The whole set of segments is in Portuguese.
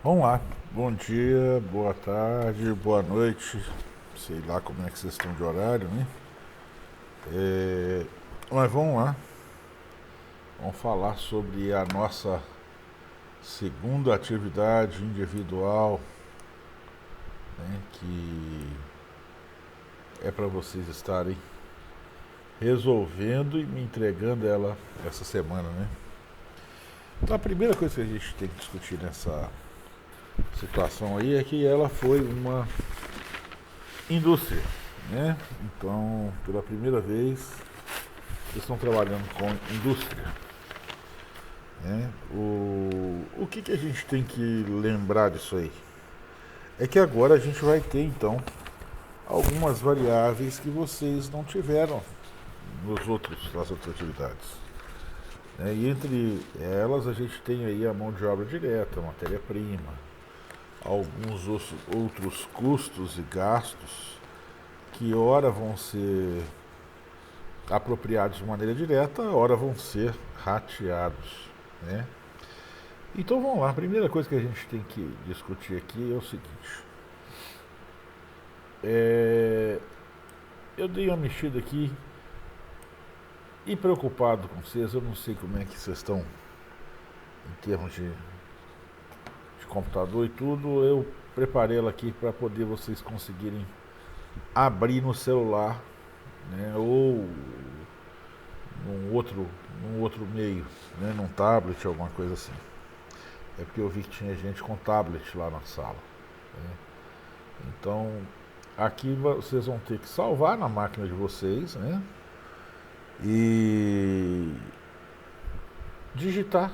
Vamos lá. Bom dia, boa tarde, boa noite. Sei lá como é que vocês estão de horário, né? Mas vamos lá. Vamos falar sobre a nossa segunda atividade individual, né? Que é para vocês estarem resolvendo e me entregando ela essa semana, né? Então a primeira coisa que a gente tem que discutir nessa situação aí é que ela foi uma indústria, né? Então, pela primeira vez, vocês estão trabalhando com indústria, né? O que a gente tem que lembrar disso aí? É que agora a gente vai ter, então, algumas variáveis que vocês não tiveram nas outras atividades, né? E entre elas a gente tem aí a mão de obra direta, a matéria-prima, alguns outros custos e gastos que ora vão ser apropriados de maneira direta, ora vão ser rateados, né? Então vamos lá, a primeira coisa que a gente tem que discutir aqui é o seguinte. Eu dei uma mexida aqui e preocupado com vocês, eu não sei como é que vocês estão em termos de computador e tudo, eu preparei ela aqui para poder vocês conseguirem abrir no celular, né, ou num outro meio, né, num tablet, alguma coisa assim. É porque eu vi que tinha gente com tablet lá na sala, né? Então, aqui vocês vão ter que salvar na máquina de vocês, né? E digitar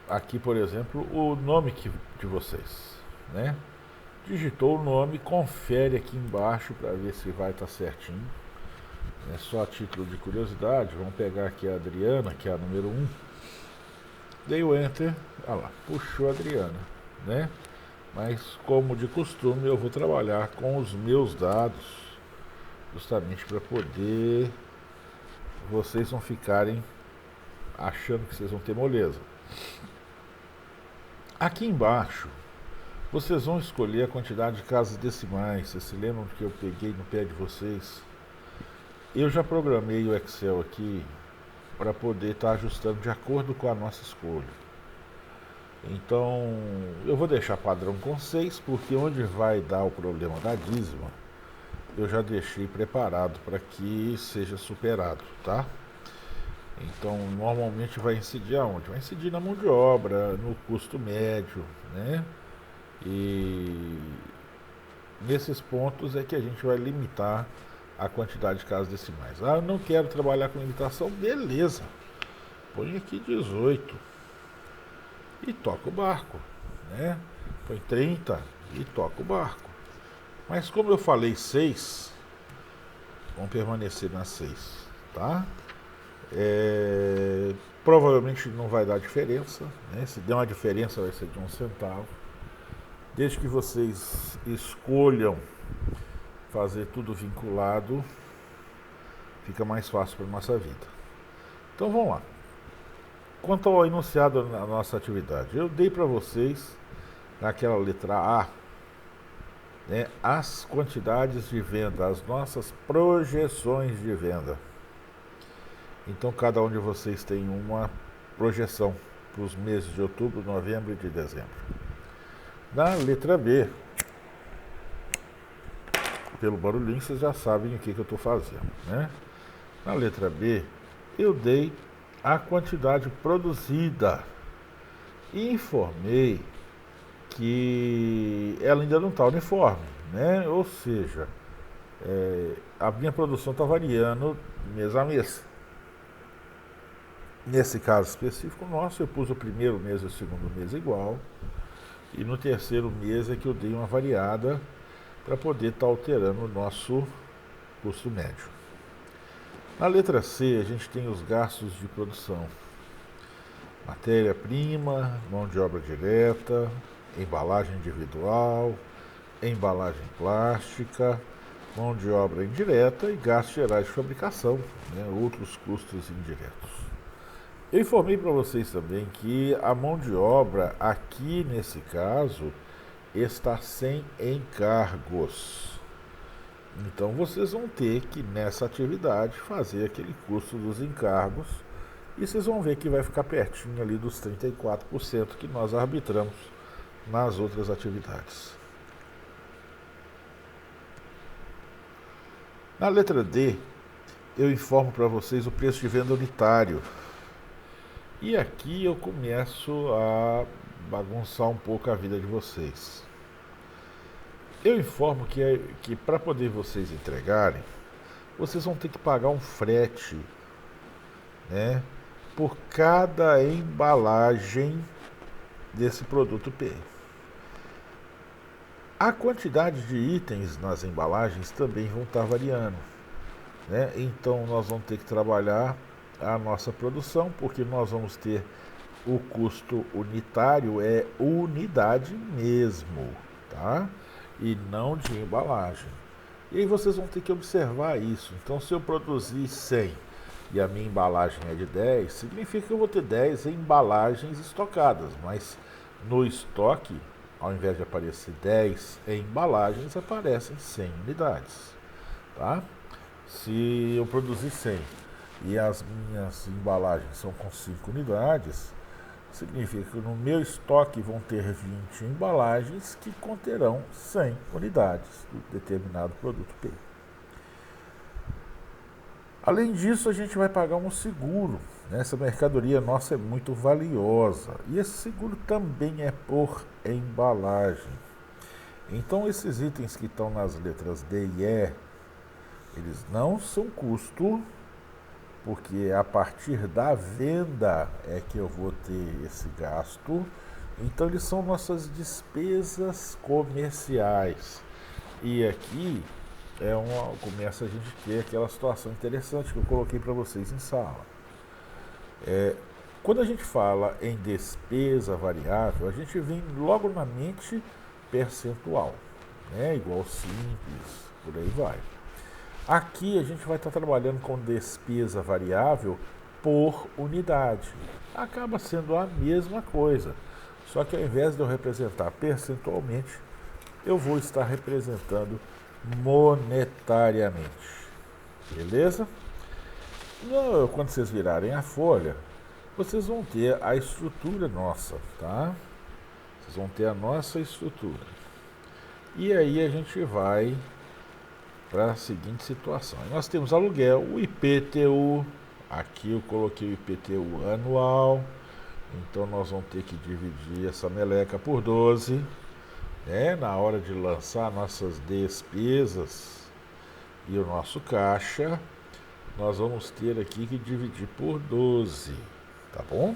aqui, por exemplo, o nome de vocês, né? Digitou o nome, confere aqui embaixo para ver se vai estar certinho. É só a título de curiosidade, vamos pegar aqui a Adriana, que é a número 1. Dei o Enter, olha lá, puxou a Adriana, né? Mas, como de costume, eu vou trabalhar com os meus dados, justamente para poder vocês não ficarem achando que vocês vão ter moleza. Aqui embaixo, vocês vão escolher a quantidade de casas decimais. Vocês se lembram que eu peguei no pé de vocês? Eu já programei o Excel aqui para poder estar ajustando de acordo com a nossa escolha. Então, eu vou deixar padrão com 6, porque onde vai dar o problema da dízima, eu já deixei preparado para que seja superado, tá? Então, normalmente vai incidir aonde? Vai incidir na mão de obra, no custo médio, né? E nesses pontos é que a gente vai limitar a quantidade de casas decimais. Ah, eu não quero trabalhar com limitação, beleza. Põe aqui 18 e toca o barco, né? Põe 30 e toca o barco. Mas como eu falei 6, vamos permanecer nas 6, tá? Provavelmente não vai dar diferença, né? Se der uma diferença vai ser de 1 centavo. Desde que vocês escolham fazer tudo vinculado, fica mais fácil para a nossa vida. Então vamos lá. Quanto ao enunciado da nossa atividade, eu dei para vocês, naquela letra A, né, as quantidades de venda, as nossas projeções de venda. Então cada um de vocês tem uma projeção para os meses de outubro, novembro e de dezembro. Na letra B, pelo barulhinho vocês já sabem o que eu estou fazendo, né? Na letra B, eu dei a quantidade produzida e informei que ela ainda não está uniforme, né? Ou seja, a minha produção está variando mês a mês. Nesse caso específico nosso, eu pus o primeiro mês e o segundo mês igual, e no terceiro mês é que eu dei uma variada para poder estar alterando o nosso custo médio. Na letra C, a gente tem os gastos de produção. Matéria-prima, mão de obra direta, embalagem individual, embalagem plástica, mão de obra indireta e gastos gerais de fabricação, né, outros custos indiretos. Eu informei para vocês também que a mão de obra aqui nesse caso está sem encargos. Então vocês vão ter que nessa atividade fazer aquele custo dos encargos e vocês vão ver que vai ficar pertinho ali dos 34% que nós arbitramos nas outras atividades. Na letra D, eu informo para vocês o preço de venda unitário. E aqui eu começo a bagunçar um pouco a vida de vocês. Eu informo que para poder vocês entregarem, vocês vão ter que pagar um frete, né, por cada embalagem desse produto P. A quantidade de itens nas embalagens também vão estar variando, né? Então nós vamos ter que trabalhar a nossa produção, porque nós vamos ter o custo unitário, é unidade mesmo, tá? E não de embalagem. E aí vocês vão ter que observar isso. Então, se eu produzir 100 e a minha embalagem é de 10, significa que eu vou ter 10 embalagens estocadas, mas no estoque, ao invés de aparecer 10 embalagens, aparecem 100 unidades, tá? Se eu produzir 100 e as minhas embalagens são com 5 unidades, significa que no meu estoque vão ter 20 embalagens que conterão 100 unidades do determinado produto P. Além disso, a gente vai pagar um seguro. Essa mercadoria nossa é muito valiosa e esse seguro também é por embalagem. Então, esses itens que estão nas letras D e E, eles não são custo, porque a partir da venda é que eu vou ter esse gasto. Então, eles são nossas despesas comerciais. E aqui começa a gente ter aquela situação interessante que eu coloquei para vocês em sala. Quando a gente fala em despesa variável, a gente vem logo na mente percentual, né? Igual simples, por aí vai. Aqui a gente vai estar trabalhando com despesa variável por unidade. Acaba sendo a mesma coisa, só que ao invés de eu representar percentualmente, eu vou estar representando monetariamente. Beleza? Quando vocês virarem a folha, vocês vão ter a estrutura nossa, tá? Vocês vão ter a nossa estrutura. E aí a gente vai para a seguinte situação. Nós temos aluguel, o IPTU, aqui eu coloquei o IPTU anual, então nós vamos ter que dividir essa meleca por 12, né? Na hora de lançar nossas despesas e o nosso caixa, nós vamos ter aqui que dividir por 12, tá bom?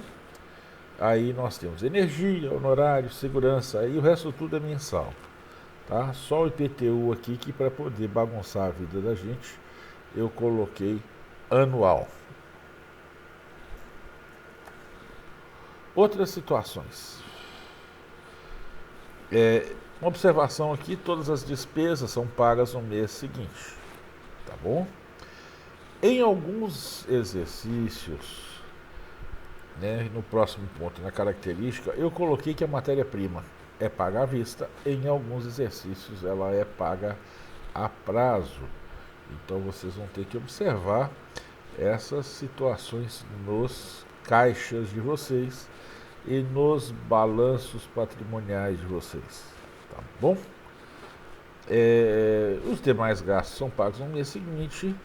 Aí nós temos energia, honorário, segurança, aí o resto tudo é mensal. Tá? Só o IPTU aqui que para poder bagunçar a vida da gente, eu coloquei anual. Outras situações. Uma observação aqui, todas as despesas são pagas no mês seguinte, tá bom? Em alguns exercícios, né, no próximo ponto, na característica, eu coloquei que a matéria-prima é paga à vista, em alguns exercícios ela é paga a prazo. Então vocês vão ter que observar essas situações nos caixas de vocês e nos balanços patrimoniais de vocês, tá bom? Os demais gastos são pagos no mês seguinte.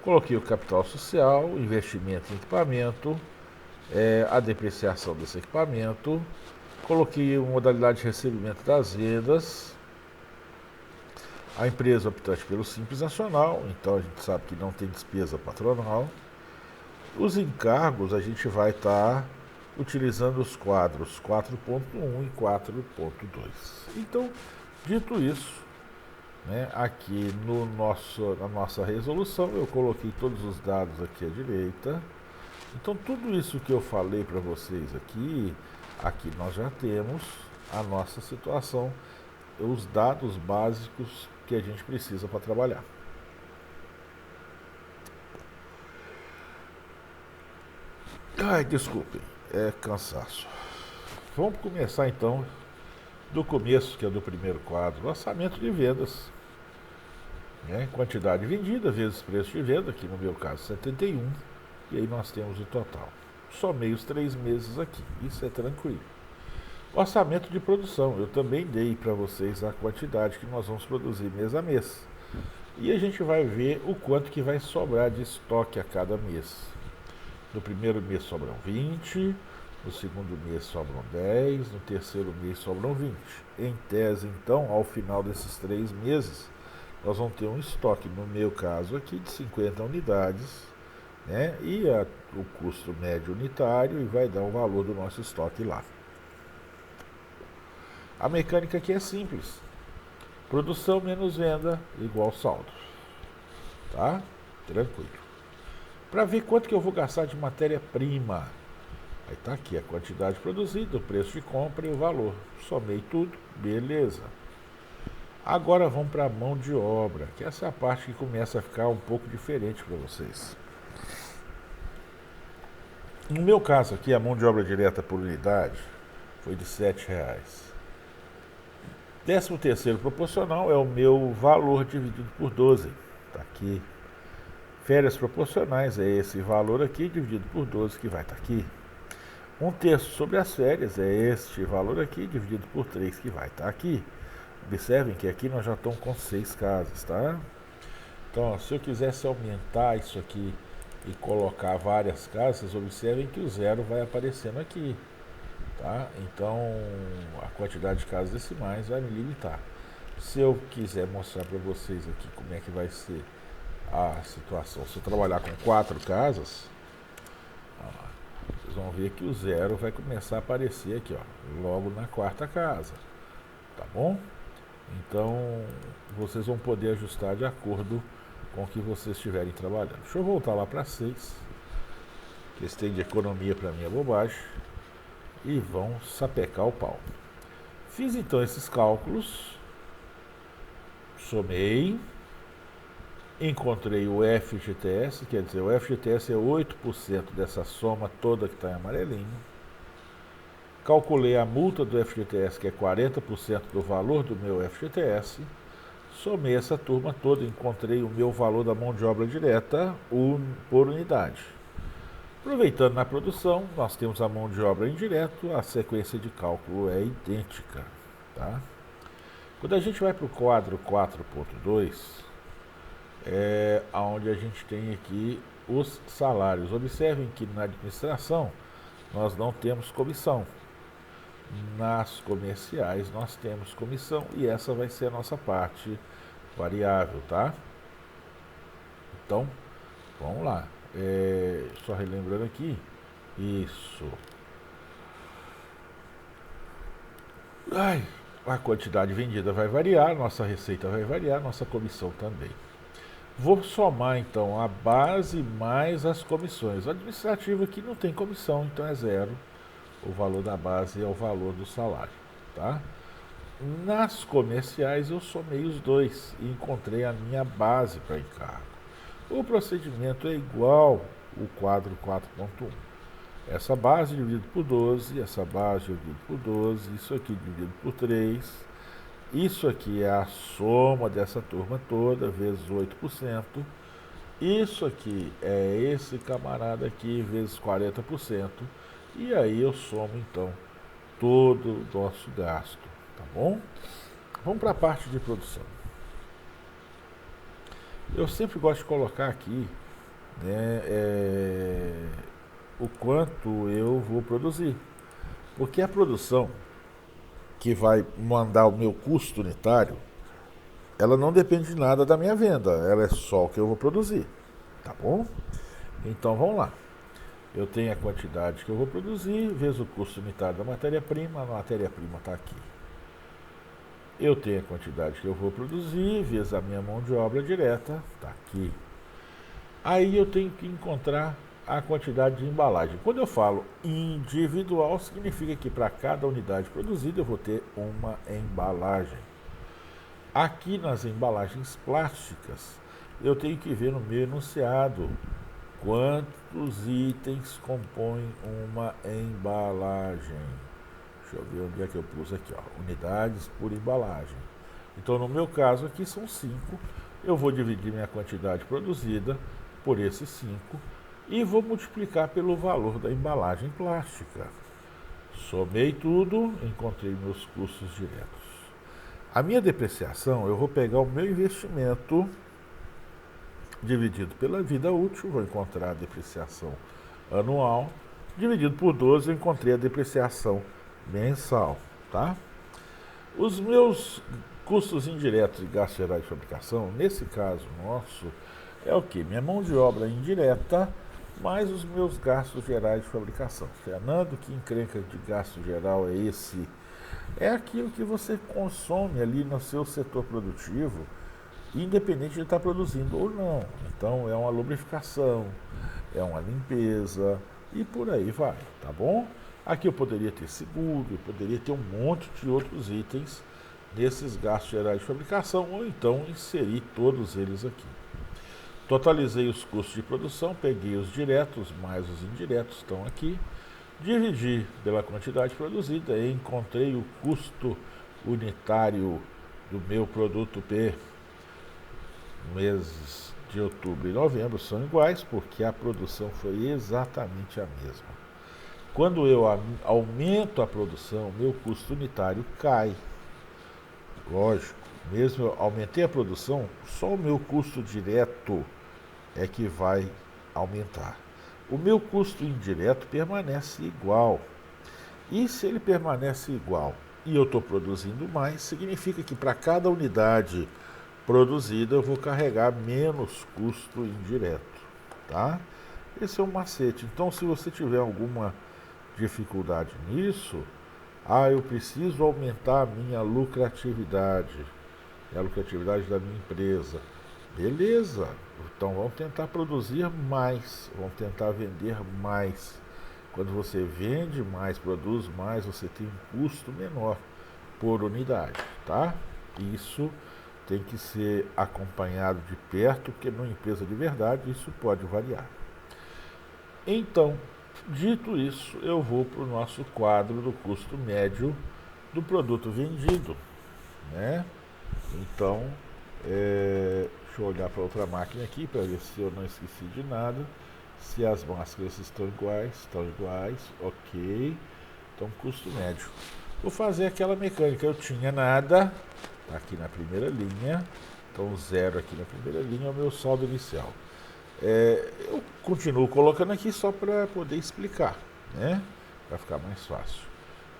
Coloquei o capital social, o investimento em equipamento, a depreciação desse equipamento. Coloquei a modalidade de recebimento das vendas, a empresa optante pelo Simples Nacional, então a gente sabe que não tem despesa patronal. Os encargos a gente vai estar utilizando os quadros 4.1 e 4.2. Então, dito isso, né, aqui na nossa resolução eu coloquei todos os dados aqui à direita. Então, tudo isso que eu falei para vocês aqui nós já temos a nossa situação, os dados básicos que a gente precisa para trabalhar. Ai, desculpem, é cansaço. Vamos começar então do começo, que é do primeiro quadro, orçamento de vendas. Né? Quantidade vendida vezes preço de venda, aqui no meu caso 71, e aí nós temos o total. Somei os 3 meses aqui, isso é tranquilo. Orçamento de produção, eu também dei para vocês a quantidade que nós vamos produzir mês a mês. E a gente vai ver o quanto que vai sobrar de estoque a cada mês. No primeiro mês sobram 20, no segundo mês sobram 10, no terceiro mês sobram 20. Em tese, então, ao final desses 3 meses, nós vamos ter um estoque, no meu caso aqui, de 50 unidades, né? E o custo médio unitário e vai dar o valor do nosso estoque lá. A mecânica aqui é simples. Produção menos venda igual saldo. Tá? Tranquilo. Para ver quanto que eu vou gastar de matéria-prima. Aí tá aqui a quantidade produzida, o preço de compra e o valor. Somei tudo, beleza. Agora vamos para a mão de obra, que essa é a parte que começa a ficar um pouco diferente para vocês. No meu caso aqui, a mão de obra direta por unidade foi de R$7. 13º proporcional é o meu valor dividido por 12. Está aqui. Férias proporcionais é esse valor aqui dividido por 12 que vai estar aqui. 1/3 sobre as férias é este valor aqui dividido por 3 que vai estar aqui. Observem que aqui nós já estamos com 6 casas, tá? Então, se eu quisesse aumentar isso aqui e colocar várias casas, observem que o zero vai aparecendo aqui. Tá? Então, a quantidade de casas decimais vai me limitar. Se eu quiser mostrar para vocês aqui como é que vai ser a situação, se eu trabalhar com 4 casas, vocês vão ver que o zero vai começar a aparecer aqui, ó, logo na 4ª casa. Tá bom? Então, vocês vão poder ajustar de acordo com o que vocês estiverem trabalhando. Deixa eu voltar lá para 6, que esse tem de economia para mim é bobagem. E vão sapecar o pau. Fiz então esses cálculos, somei, encontrei o FGTS, quer dizer, o FGTS é 8% dessa soma toda que está em amarelinho. Calculei a multa do FGTS, que é 40% do valor do meu FGTS. Somei essa turma toda, encontrei o meu valor da mão de obra direta por unidade. Aproveitando na produção, nós temos a mão de obra indireto, a sequência de cálculo é idêntica. Tá? Quando a gente vai para o quadro 4.2, é onde a gente tem aqui os salários. Observem que na administração nós não temos comissão. Nas comerciais nós temos comissão e essa vai ser a nossa parte variável, tá? Então, vamos lá. Só relembrando aqui, isso. A quantidade vendida vai variar, nossa receita vai variar, nossa comissão também. Vou somar então a base mais as comissões. O administrativo aqui não tem comissão, então é zero. O valor da base é o valor do salário, tá? Nas comerciais eu somei os dois e encontrei a minha base para encargo. O procedimento é igual o quadro 4.1. Essa base dividido por 12, essa base dividido por 12, isso aqui dividido por 3. Isso aqui é a soma dessa turma toda, vezes 8%. Isso aqui é esse camarada aqui, vezes 40%. E aí eu somo, então, todo o nosso gasto, tá bom? Vamos para a parte de produção. Eu sempre gosto de colocar aqui, né, o quanto eu vou produzir. Porque a produção que vai mandar o meu custo unitário, ela não depende de nada da minha venda, ela é só o que eu vou produzir, tá bom? Então vamos lá. Eu tenho a quantidade que eu vou produzir, vezes o custo unitário da matéria-prima, a matéria-prima está aqui. Eu tenho a quantidade que eu vou produzir, vezes a minha mão de obra direta, está aqui. Aí eu tenho que encontrar a quantidade de embalagem. Quando eu falo individual, significa que para cada unidade produzida eu vou ter uma embalagem. Aqui nas embalagens plásticas, eu tenho que ver no meu enunciado Quantos itens compõem uma embalagem? Deixa eu ver onde é que eu pus aqui, ó. Unidades por embalagem. Então, no meu caso aqui são 5. Eu vou dividir minha quantidade produzida por esses 5 e vou multiplicar pelo valor da embalagem plástica. Somei tudo, encontrei meus custos diretos. A minha depreciação, eu vou pegar o meu investimento dividido pela vida útil, vou encontrar a depreciação anual, dividido por 12, eu encontrei a depreciação mensal, tá? Os meus custos indiretos e gastos gerais de fabricação, nesse caso nosso, é o que? Minha mão de obra indireta, mais os meus gastos gerais de fabricação. Fernando, que encrenca de gasto geral é esse? É aquilo que você consome ali no seu setor produtivo, independente de estar produzindo ou não. Então, é uma lubrificação, é uma limpeza e por aí vai, tá bom? Aqui eu poderia ter seguro, eu poderia ter um monte de outros itens nesses gastos gerais de fabricação, ou então inserir todos eles aqui. Totalizei os custos de produção, peguei os diretos mais os indiretos, estão aqui, dividi pela quantidade produzida e encontrei o custo unitário do meu produto P. Meses de outubro e novembro são iguais porque a produção foi exatamente a mesma. Quando eu aumento a produção, meu custo unitário cai. Lógico, mesmo eu aumentei a produção, só o meu custo direto é que vai aumentar. O meu custo indireto permanece igual. E se ele permanece igual e eu estou produzindo mais, significa que para cada unidade produzida eu vou carregar menos custo indireto, tá? Esse é um macete. Então, se você tiver alguma dificuldade nisso, eu preciso aumentar a minha lucratividade, a lucratividade da minha empresa. Beleza, então vamos tentar produzir mais, vamos tentar vender mais. Quando você vende mais, produz mais, você tem um custo menor por unidade, tá? Isso tem que ser acompanhado de perto, porque numa empresa de verdade isso pode variar. Então, dito isso, eu vou para o nosso quadro do custo médio do produto vendido, né? Então, deixa eu olhar para outra máquina aqui para ver se eu não esqueci de nada. Se as máscaras estão iguais, ok. Então, custo médio. Vou fazer aquela mecânica, eu tinha nada, tá aqui na primeira linha, então 0 aqui na primeira linha é o meu saldo inicial. Eu continuo colocando aqui só para poder explicar, né? Para ficar mais fácil.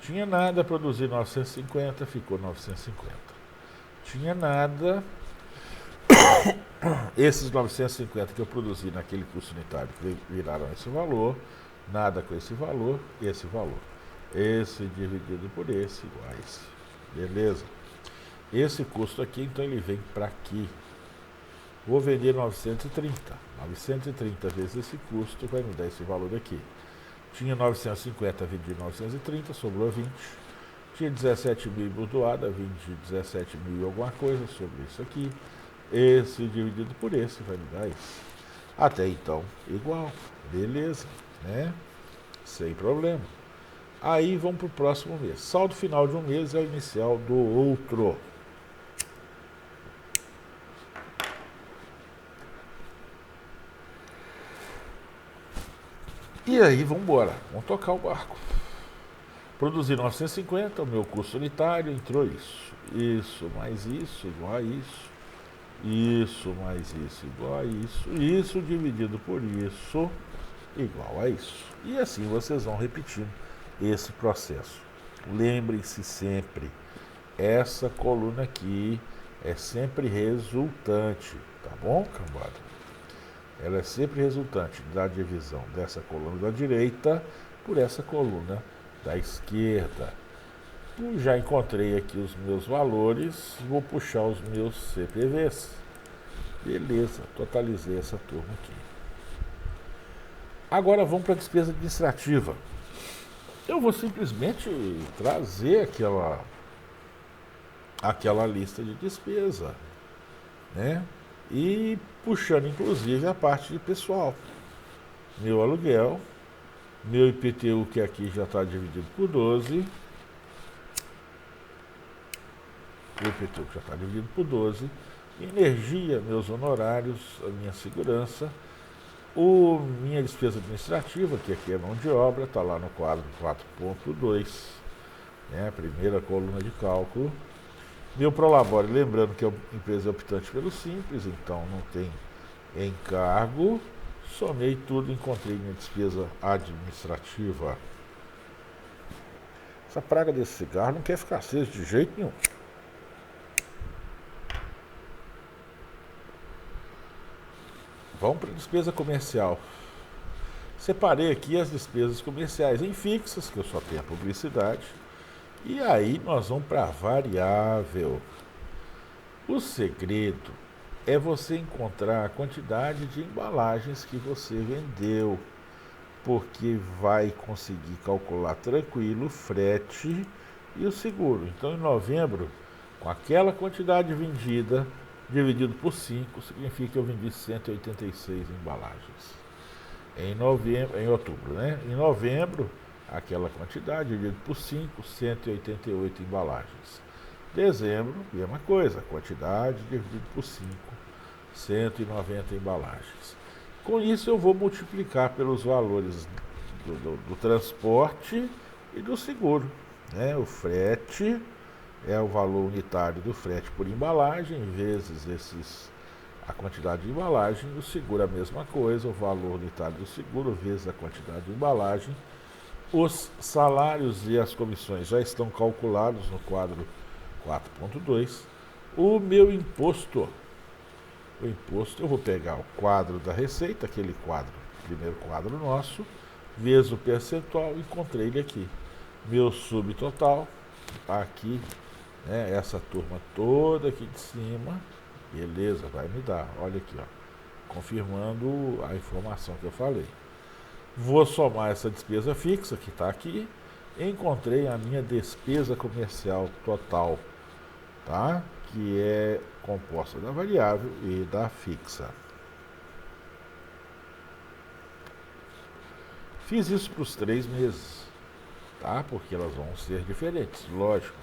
Tinha nada, produzi 950, ficou 950. Tinha nada, esses 950 que eu produzi naquele custo unitário viraram esse valor, nada com esse valor, esse valor. Esse dividido por esse igual a esse. Beleza? Esse custo aqui, então ele vem para aqui. Vou vender 930. 930 vezes esse custo vai me dar esse valor aqui. Tinha 950, vendi 930, sobrou 20. Tinha 17 mil doada, vendi 17 mil e alguma coisa sobre isso aqui. Esse dividido por esse vai me dar isso. Até então, igual. Beleza, né? Sem problema. Aí vamos para o próximo mês. Saldo final de um mês é o inicial do outro. E aí, vamos embora. Vamos tocar o barco. Produzi 950, o meu custo unitário entrou isso. Isso mais isso igual a isso. Isso mais isso igual a isso. Isso dividido por isso igual a isso. E assim vocês vão repetindo esse processo. Lembrem-se sempre, essa coluna aqui é sempre resultante, tá bom, cambada? Ela é sempre resultante da divisão dessa coluna da direita por essa coluna da esquerda. Já encontrei aqui os meus valores, vou puxar os meus CPVs. Beleza, totalizei essa turma aqui. Agora vamos para a despesa administrativa. Eu vou simplesmente trazer aquela lista de despesa, né? E puxando inclusive a parte de pessoal. meu aluguel, meu IPTU, que aqui já está dividido por 12, o IPTU já está dividido por 12, energia, meus honorários, a minha segurança, minha despesa administrativa, que aqui é mão de obra, está lá no quadro 4.2, né, a primeira coluna de cálculo. Meu prolabore, lembrando que a empresa é optante pelo Simples, então não tem encargo. Somei tudo, encontrei minha despesa administrativa. Essa praga desse cigarro não quer ficar aceso de jeito nenhum. Vamos para a despesa comercial. Separei aqui as despesas comerciais em fixas, que eu só tenho a publicidade. E aí nós vamos para a variável. O segredo é você encontrar a quantidade de embalagens que você vendeu, porque vai conseguir calcular tranquilo o frete e o seguro. Então, em novembro, com aquela quantidade vendida, dividido por 5, significa que eu vendi 186 embalagens. Em outubro, né? Em novembro, aquela quantidade dividido por 5, 188 embalagens. Dezembro, mesma coisa, quantidade dividido por 5, 190 embalagens. Com isso eu vou multiplicar pelos valores do transporte e do seguro, né? O frete é o valor unitário do frete por embalagem, vezes a quantidade de embalagem. O seguro é a mesma coisa, o valor unitário do seguro vezes a quantidade de embalagem. Os salários e as comissões já estão calculados no quadro 4.2. O meu imposto, eu vou pegar o quadro da receita, aquele quadro, primeiro quadro nosso, vezes o percentual, encontrei ele aqui. Meu subtotal, aqui, né, essa turma toda aqui de cima, beleza, vai me dar, olha aqui, ó, confirmando a informação que eu falei. Vou somar essa despesa fixa que está aqui, encontrei a minha despesa comercial total, tá? Que é composta da variável e da fixa. Fiz isso para os 3 meses, tá? Porque elas vão ser diferentes, lógico.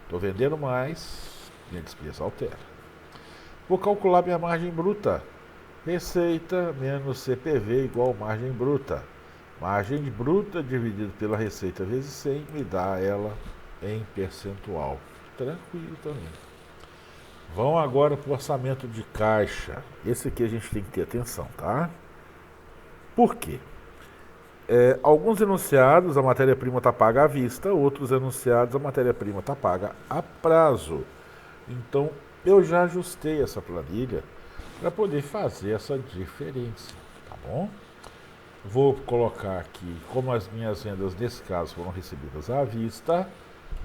Estou vendendo mais, minha despesa altera. Vou calcular minha margem bruta. Receita menos CPV igual margem bruta. Margem bruta dividido pela receita vezes 100 me dá ela em percentual. Tranquilo também. Vão agora para o orçamento de caixa. Esse aqui a gente tem que ter atenção, tá? Por quê? Alguns enunciados a matéria-prima está paga à vista, outros enunciados a matéria-prima está paga a prazo. Então, eu já ajustei essa planilha para poder fazer essa diferença, tá bom? Vou colocar aqui como as minhas vendas nesse caso foram recebidas à vista,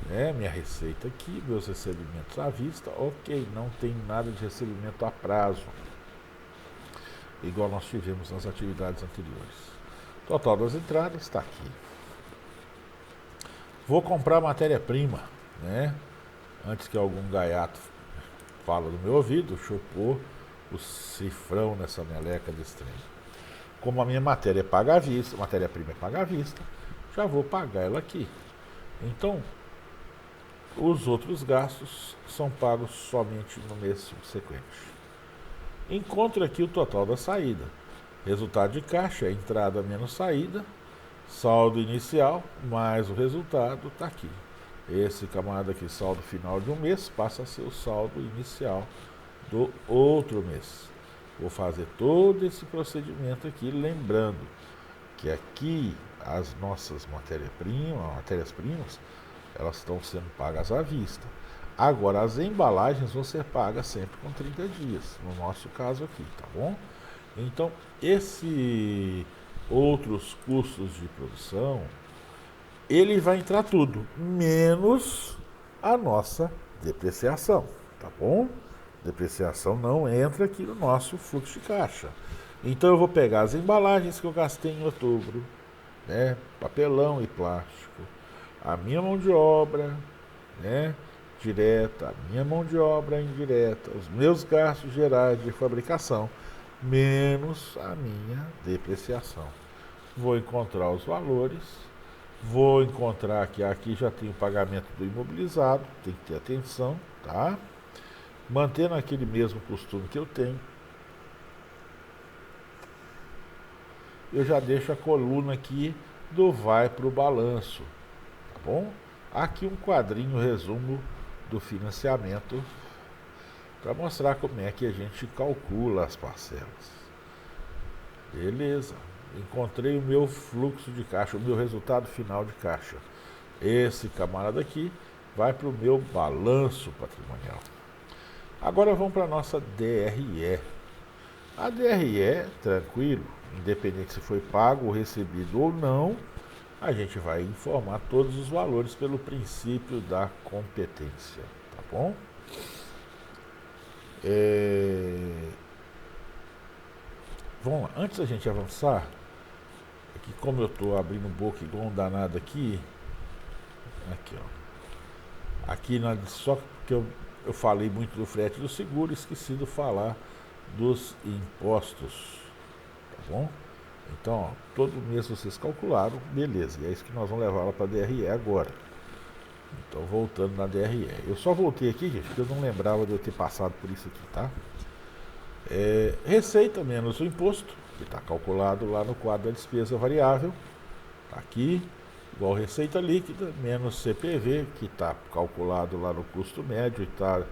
né? Minha receita aqui, meus recebimentos à vista, ok, não tem nada de recebimento a prazo, igual nós tivemos nas atividades anteriores. Total das entradas está aqui. Vou comprar matéria-prima, né? Antes que algum gaiato fala no meu ouvido, deixa eu pôr o cifrão nessa meleca desse trem. Como a minha matéria é paga à vista, matéria-prima é paga à vista, já vou pagar ela aqui. Então, os outros gastos são pagos somente no mês subsequente. Encontro aqui o total da saída. Resultado de caixa é entrada menos saída, saldo inicial mais o resultado está aqui. Esse camarada aqui, saldo final de um mês, passa a ser o saldo inicial do outro mês. Vou fazer todo esse procedimento aqui, lembrando que aqui as nossas matérias-primas, elas estão sendo pagas à vista. Agora, as embalagens vão ser pagas sempre com 30 dias, no nosso caso aqui, tá bom? Então, outros custos de produção, ele vai entrar tudo, menos a nossa depreciação, tá bom? Depreciação não entra aqui no nosso fluxo de caixa. Então eu vou pegar as embalagens que eu gastei em outubro, né? Papelão e plástico, a minha mão de obra, né? Direta, a minha mão de obra indireta, os meus gastos gerais de fabricação, menos a minha depreciação. Vou encontrar os valores, vou encontrar que aqui já tem o pagamento do imobilizado, tem que ter atenção, tá? Mantendo aquele mesmo costume que eu tenho, eu já deixo a coluna aqui do vai para o balanço, tá bom? Aqui um quadrinho resumo do financiamento para mostrar como é que a gente calcula as parcelas. Beleza, encontrei o meu fluxo de caixa, o meu resultado final de caixa. Esse camarada aqui vai para o meu balanço patrimonial. Agora vamos para a nossa DRE. A DRE, tranquilo, independente se foi pago ou recebido ou não, a gente vai informar todos os valores pelo princípio da competência, tá bom? Vamos lá, antes da gente avançar, aqui como eu estou abrindo boca igual um danado aqui, ó, aqui só que eu falei muito do frete do seguro, esqueci de falar dos impostos, tá bom? Então, ó, todo mês vocês calcularam, beleza, e é isso que nós vamos levar lá para a DRE agora. Então, voltando na DRE. Eu só voltei aqui, gente, porque eu não lembrava de eu ter passado por isso aqui, tá? Receita menos o imposto, que está calculado lá no quadro da despesa variável, tá aqui, igual receita líquida, menos CPV, que está calculado lá no custo médio e está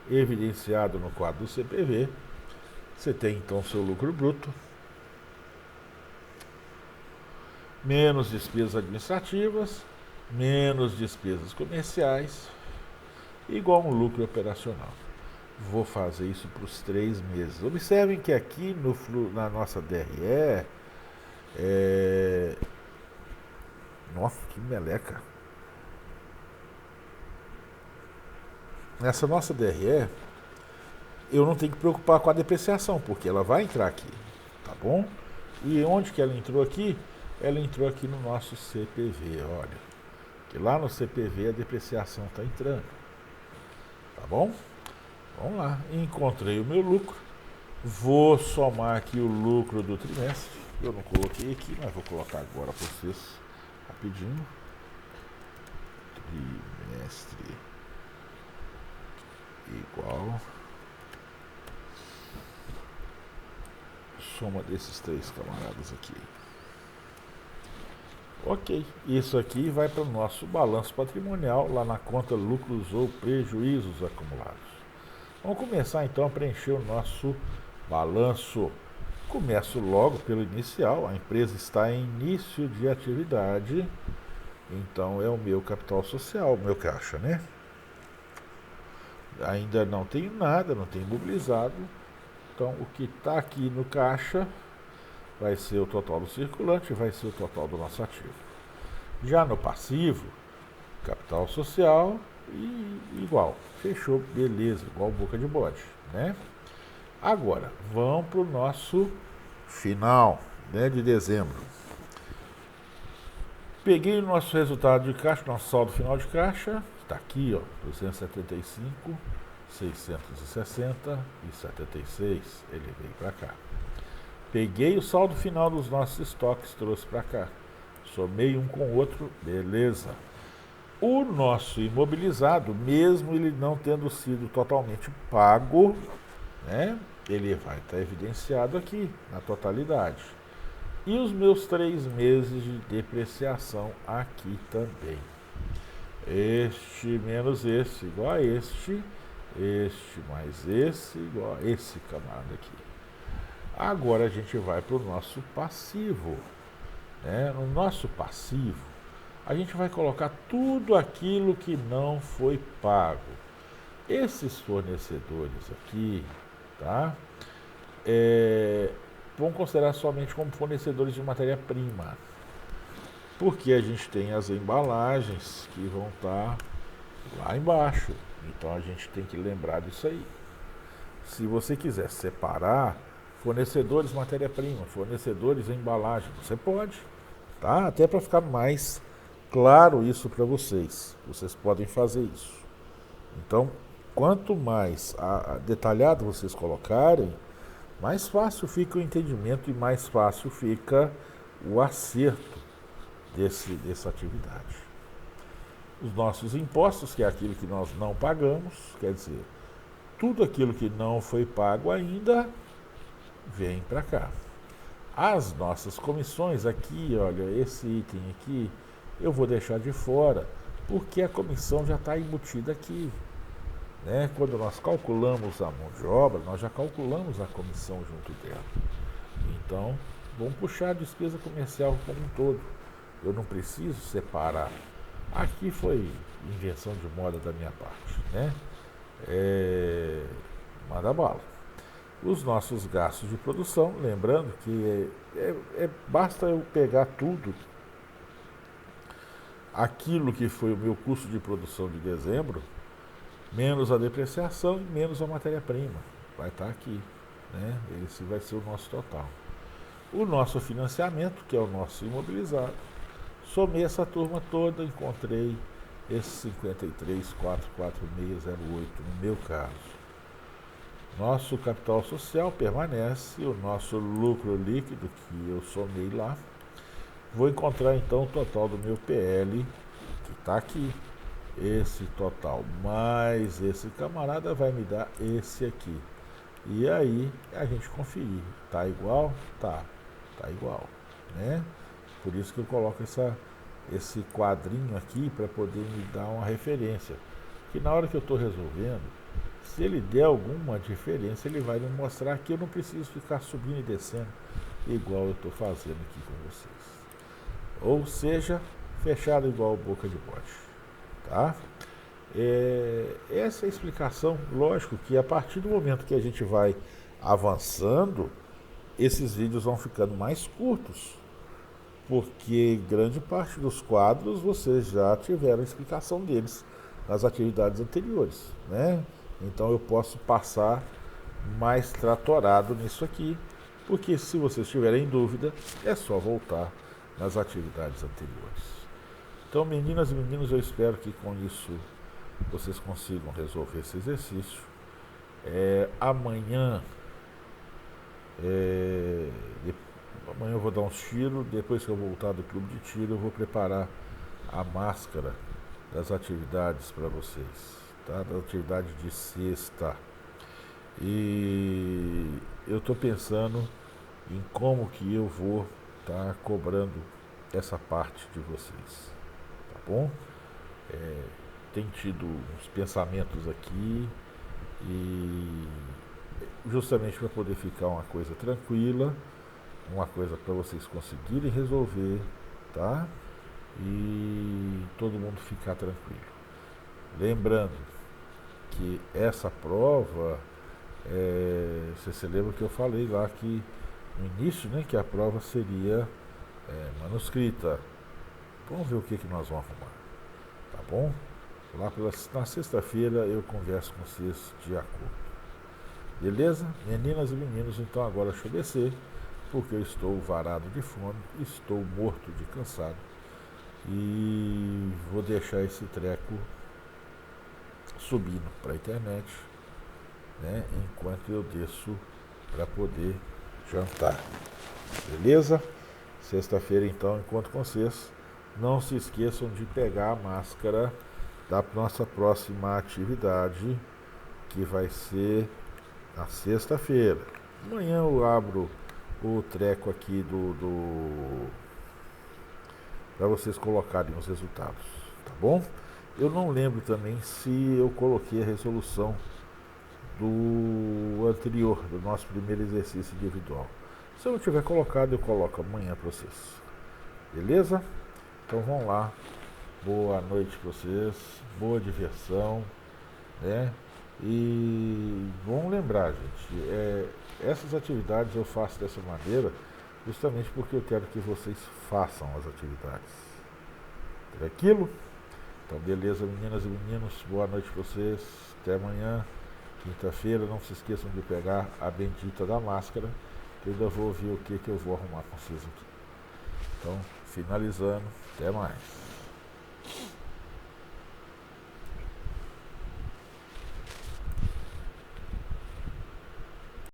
evidenciado no quadro do CPV. Você tem então seu lucro bruto, menos despesas administrativas, menos despesas comerciais, igual um lucro operacional. Vou fazer isso para os 3 meses. Observem que aqui na nossa DRE, nossa, que meleca! Nessa nossa DRE, eu não tenho que preocupar com a depreciação, porque ela vai entrar aqui, tá bom? E onde que ela entrou aqui? Ela entrou aqui no nosso CPV, olha. Que lá no CPV a depreciação está entrando, tá bom? Vamos lá, encontrei o meu lucro, vou somar aqui o lucro do trimestre, eu não coloquei aqui, mas vou colocar agora para vocês, rapidinho. Trimestre igual soma desses 3 camaradas aqui. Ok, isso aqui vai para o nosso balanço patrimonial, lá na conta lucros ou prejuízos acumulados. Vamos começar então a preencher o nosso balanço. Começo logo pelo inicial, a empresa está em início de atividade, então é o meu capital social, o meu caixa, né? Ainda não tenho nada, não tenho imobilizado, então o que está aqui no caixa vai ser o total do circulante, vai ser o total do nosso ativo. Já no passivo, capital social e igual, fechou, beleza, igual boca de bode, né? Agora, vamos para o nosso final, né, de dezembro. Peguei o nosso resultado de caixa, nosso saldo final de caixa, está aqui, ó, 275, 660 e 76, ele veio para cá. Peguei o saldo final dos nossos estoques, trouxe para cá. Somei um com o outro, beleza. O nosso imobilizado, mesmo ele não tendo sido totalmente pago, né, ele vai estar evidenciado aqui, na totalidade. E os meus 3 meses de depreciação aqui também. Este menos esse, igual a este mais esse, igual a esse camarada aqui. Agora a gente vai para o nosso passivo, né? No nosso passivo, a gente vai colocar tudo aquilo que não foi pago. Esses fornecedores aqui, tá? Vamos considerar somente como fornecedores de matéria-prima, porque a gente tem as embalagens que vão estar lá embaixo, então a gente tem que lembrar disso aí. Se você quiser separar fornecedores matéria-prima, fornecedores embalagem, você pode, tá? Até para ficar mais claro isso para vocês, vocês podem fazer isso. Então, quanto mais detalhado vocês colocarem, mais fácil fica o entendimento e mais fácil fica o acerto dessa atividade. Os nossos impostos, que é aquilo que nós não pagamos, quer dizer, tudo aquilo que não foi pago ainda vem para cá. As nossas comissões aqui, olha, esse item aqui, eu vou deixar de fora, porque a comissão já está embutida aqui. Né? Quando nós calculamos a mão de obra, nós já calculamos a comissão junto dela. Então, vamos puxar a despesa comercial como um todo. Eu não preciso separar. Aqui foi invenção de moda da minha parte, né? Manda bala. Os nossos gastos de produção, lembrando que basta eu pegar tudo, aquilo que foi o meu custo de produção de dezembro, menos a depreciação e menos a matéria-prima. Vai estar aqui, né? Esse vai ser o nosso total. O nosso financiamento, que é o nosso imobilizado, somei essa turma toda, encontrei esse 53,44608 no meu caso. Nosso capital social permanece, o nosso lucro líquido que eu somei lá. Vou encontrar então o total do meu PL, que está aqui. Esse total mais esse camarada vai me dar esse aqui. E aí a gente conferir. Tá igual? Tá igual, né? Por isso que eu coloco esse quadrinho aqui para poder me dar uma referência. Que na hora que eu estou resolvendo, se ele der alguma diferença, ele vai me mostrar que eu não preciso ficar subindo e descendo igual eu estou fazendo aqui com vocês. Ou seja, fechado igual boca de bode. Tá? Essa é a explicação. Lógico que a partir do momento que a gente vai avançando, esses vídeos vão ficando mais curtos, porque grande parte dos quadros vocês já tiveram a explicação deles nas atividades anteriores, né? Então eu posso passar mais tratorado nisso aqui, porque se vocês tiverem dúvida, é só voltar nas atividades anteriores. Então, meninas e meninos, eu espero que com isso vocês consigam resolver esse exercício. Amanhã eu vou dar uns tiros. Depois que eu voltar do clube de tiro, eu vou preparar a máscara das atividades para vocês, tá? Da atividade de sexta. E eu estou pensando em como que eu vou estar cobrando essa parte de vocês, tá bom? Tem tido uns pensamentos aqui e justamente para poder ficar uma coisa tranquila, uma coisa para vocês conseguirem resolver, tá? E todo mundo ficar tranquilo. Lembrando que essa prova, você se lembra que eu falei lá que no início, né, que a prova seria manuscrita. Vamos ver o que nós vamos arrumar, tá bom? Lá na sexta-feira eu converso com vocês de acordo. Beleza? Meninas e meninos, então agora deixa eu descer, porque eu estou varado de fome, estou morto de cansado e vou deixar esse treco subindo para a internet, né, enquanto eu desço para poder jantar. Beleza? Sexta-feira então, encontro com vocês. Não se esqueçam de pegar a máscara da nossa próxima atividade, que vai ser na sexta-feira. Amanhã eu abro o treco aqui para vocês colocarem os resultados, tá bom? Eu não lembro também se eu coloquei a resolução do anterior, do nosso primeiro exercício individual. Se eu não tiver colocado, eu coloco amanhã para vocês. Beleza? Então vamos lá. Boa noite para vocês, boa diversão, né? E vamos lembrar, gente, essas atividades eu faço dessa maneira justamente porque eu quero que vocês façam as atividades. Tranquilo? Então beleza, meninas e meninos, boa noite para vocês, até amanhã, quinta-feira. Não se esqueçam de pegar a bendita da máscara, que eu ainda vou ver o que eu vou arrumar com vocês aqui. Então, finalizando, até mais.